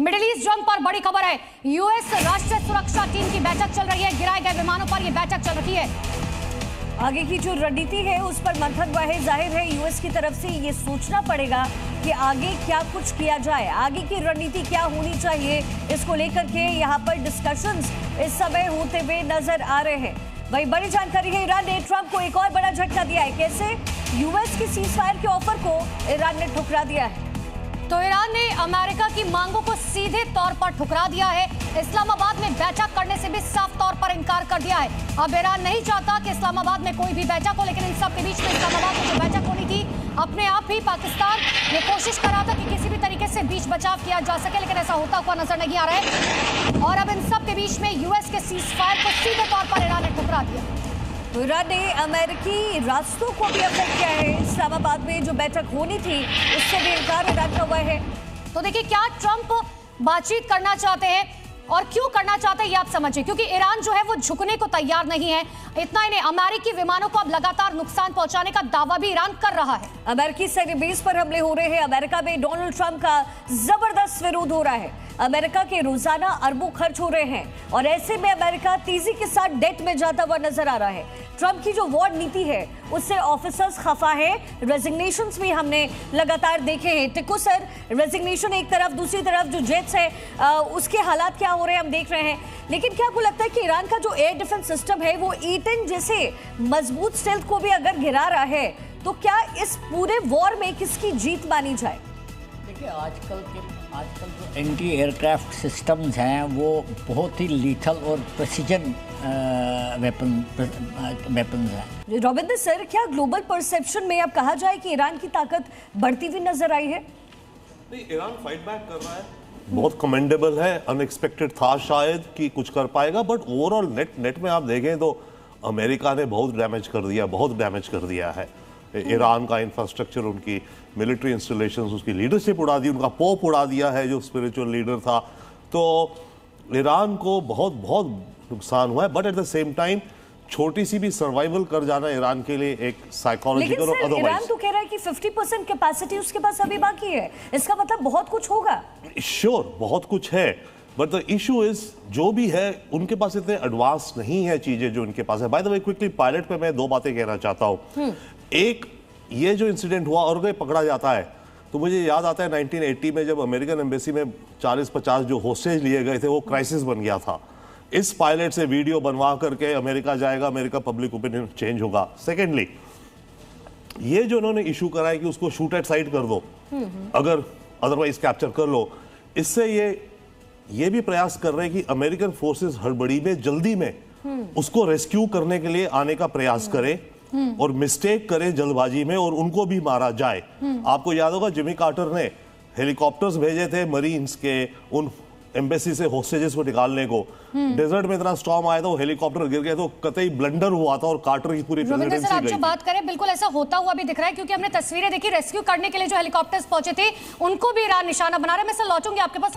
Middle east जंग पर बड़ी खबर है। यूएस राष्ट्रीय सुरक्षा टीम की बैठक चल रही है। गिराए गए विमानों पर यह बैठक चल रही है। आगे की जो रणनीति है उस पर मंथन हुआ है। जाहिर है यूएस की तरफ से ये सोचना पड़ेगा कि आगे क्या कुछ किया जाए, आगे की रणनीति क्या होनी चाहिए। इसको लेकर के यहाँ पर डिस्कशंस इस समय होते हुए नजर आ रहे हैं। वही बड़ी जानकारी है, ईरान ने ट्रंप को एक और बड़ा झटका दिया है। कैसे? यूएस की सीजफायर के ऑफर को ईरान ने ठुकरा दिया है। तो ईरान ने अमेरिका की मांगों को सीधे तौर पर ठुकरा दिया है। इस्लामाबाद में बैठक करने से भी साफ तौर पर इनकार कर दिया है। अब ईरान नहीं चाहता कि इस्लामाबाद में कोई भी बैठक हो, लेकिन इन सब के बीच में इस्लामाबाद में जो बैठक होनी थी, अपने आप ही पाकिस्तान ये कोशिश कर रहा था कि किसी भी तरीके से बीच बचाव किया जा सके, लेकिन ऐसा होता हुआ नजर नहीं आ रहा है। और अब इन सब के बीच में यूएस के सीजफायर को सीधे तौर पर ईरान ने ठुकरा दिया। तो ईरान ने अमेरिकी रास्तों को भी अफेक्ट किया है। इस्लामाबाद में जो बैठक होनी थी उससे भी इनकार ईरान का हुआ है। तो देखिए, क्या ट्रंप बातचीत करना चाहते हैं और क्यों करना चाहते हैं ये आप समझिए, क्योंकि ईरान जो है वो झुकने को तैयार नहीं है। इतना ही नहीं, अमेरिकी विमानों को अब लगातार नुकसान पहुंचाने का दावा भी ईरान कर रहा है। अमेरिकी सैन्य बेस पर हमले हो रहे हैं। अमेरिका में डोनाल्ड ट्रंप का जबरदस्त विरोध हो रहा है। अमेरिका के रोजाना अरबों खर्च हो रहे हैं और ऐसे में अमेरिका तेजी के साथ डेट में जाता हुआ नजर आ रहा है। ट्रंप की जो वॉर नीति है उससे ऑफिसर्स खफा है। रेजिग्नेशंस भी हमने लगातार देखे हैं। टिक्को सर, रेजिग्नेशन एक तरफ, दूसरी तरफ जो जेट्स है उसके हालात क्या हो रहे हैं हम देख रहे हैं। लेकिन क्या आपको लगता है कि ईरान का जो एयर डिफेंस सिस्टम है वो E-10 जैसे मजबूत स्टेल्थ को भी अगर गिरा रहा है तो क्या इस पूरे वॉर में किसकी जीत मानी जाए? देखिए, आजकल जो एंटी एयरक्राफ्ट सिस्टम्स हैं वो बहुत ही लीथल और प्रेसिजन वेपन्स हैं। रविंद्र सर, क्या ग्लोबल परसेप्शन में अब कहा जाए कि ईरान की ताकत बढ़ती हुई नजर आई है? नहीं, ईरान फाइट बैक कर रहा है, बहुत कमेंडेबल है। अनएक्सपेक्टेड था शायद कि कुछ कर पाएगा, बट ओवरऑल नेट में आप देखें तो अमेरिका ने बहुत डैमेज कर दिया है। ईरान का इंफ्रास्ट्रक्चर, उनकी मिलिट्री इंस्टॉलेशंस, उसकी लीडरशिप उड़ा दी, उनका पोप उड़ा दिया है जो स्पिरिचुअल लीडर था। तो ईरान को बहुत नुकसान हुआ है, but at the same time छोटी सी भी सर्वाइवल कर जाना ईरान के लिए एक साइकोलॉजिकल और अदरवाइज। ईरान तो कह रहा है कि 50% कैपेसिटी उसके पास अभी बाकी है। इसका मतलब बहुत कुछ होगा। श्योर, बहुत कुछ है, बट द इशू इज जो भी है उनके पास इतने एडवांस नहीं है चीजें जो उनके पास है। By the way, quickly pilot पे मैं दो बातें कहना चाहता हूँ। एक, ये जो इंसिडेंट हुआ और अगर पकड़ा जाता है तो मुझे याद आता है 1980 में जब अमेरिकन एम्बेसी में 40-50 जो होस्टेज लिए गए थे, वो क्राइसिस बन गया था। इस पायलट से वीडियो बनवा करके अमेरिका जाएगा, अमेरिका पब्लिक ओपिनियन चेंज होगा। सेकेंडली, ये जो उन्होंने इशू करा है कि उसको शूट एट साइट कर दो, अगर अदरवाइज कैप्चर कर लो, इससे ये भी प्रयास कर रहे हैं कि अमेरिकन फोर्सेस हड़बड़ी में, जल्दी में उसको रेस्क्यू करने के लिए आने का प्रयास करें और मिस्टेक करें जल्दबाजी में और उनको भी मारा जाए। आपको याद होगा जिमी कार्टर ने हेलीकॉप्टर्स भेजे थे मरीन्स के उन एम्बेसी से होस्टेजेस को निकालने को। डेजर्ट में इतना स्टॉर्म आया था, वो हेलीकॉप्टर गिर गए, तो कतई ब्लंडर हुआ था और कार्टर की पूरी प्रेसिडेंसी गई। आप जो बात करें, बिल्कुल ऐसा होता हुआ भी दिख रहा है, क्योंकि हमने तस्वीरें देखी रेस्क्यू करने के लिए जो हेलीकॉप्टर्स पहुंचे थे उनको भी ईरान निशाना बना रहे हैं। मैं सर लौटूंगी आपके पास।